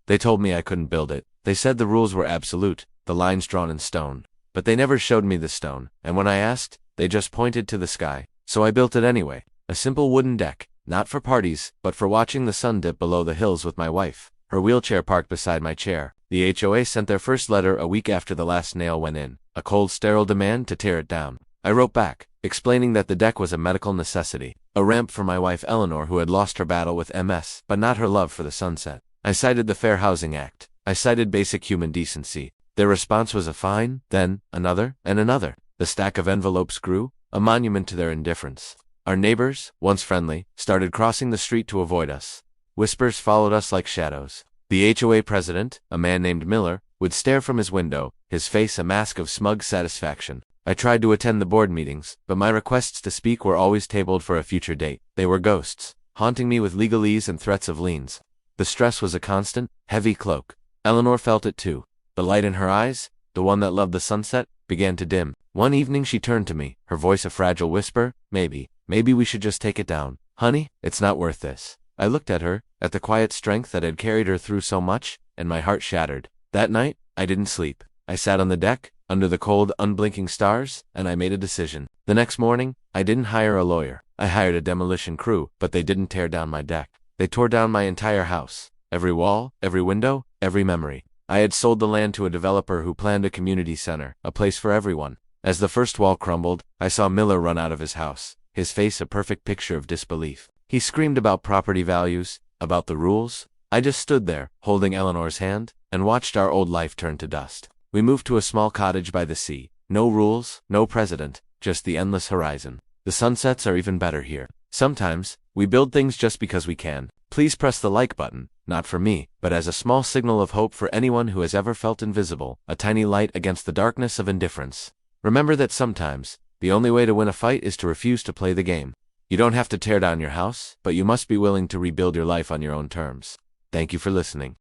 They told me I couldn't build it. They said the rules were absolute, the lines drawn in stone. But they never showed me the stone, and when I asked, they just pointed to the sky. So I built it anyway. A simple wooden deck, not for parties, but for watching the sun dip below the hills with my wife, her wheelchair parked beside my chair. The HOA sent their first letter a week after the last nail went in, a cold, sterile demand to tear it down. I wrote back, explaining that the deck was a medical necessity, a ramp for my wife Eleanor who had lost her battle with MS, but not her love for the sunset. I cited the Fair Housing Act. I cited basic human decency. Their response was a fine, then another, and another. The stack of envelopes grew, a monument to their indifference. Our neighbors, once friendly, started crossing the street to avoid us. Whispers followed us like shadows. The HOA president, a man named Miller, would stare from his window, his face a mask of smug satisfaction. I tried to attend the board meetings, but my requests to speak were always tabled for a future date. They were ghosts, haunting me with legalese and threats of liens. The stress was a constant, heavy cloak. Eleanor felt it too. The light in her eyes, the one that loved the sunset, began to dim. One evening she turned to me, her voice a fragile whisper, maybe we should just take it down. Honey, it's not worth this. I looked at her, at the quiet strength that had carried her through so much, and my heart shattered. That night, I didn't sleep. I sat on the deck, under the cold, unblinking stars, and I made a decision. The next morning, I didn't hire a lawyer. I hired a demolition crew, but they didn't tear down my deck. They tore down my entire house. Every wall, every window, every memory. I had sold the land to a developer who planned a community center, a place for everyone. As the first wall crumbled, I saw Miller run out of his house, his face a perfect picture of disbelief. He screamed about property values, about the rules. I just stood there, holding Eleanor's hand, and watched our old life turn to dust. We moved to a small cottage by the sea. No rules, no president, just the endless horizon. The sunsets are even better here. Sometimes, we build things just because we can. Please press the like button, not for me, but as a small signal of hope for anyone who has ever felt invisible, a tiny light against the darkness of indifference. Remember that sometimes, the only way to win a fight is to refuse to play the game. You don't have to tear down your house, but you must be willing to rebuild your life on your own terms. Thank you for listening.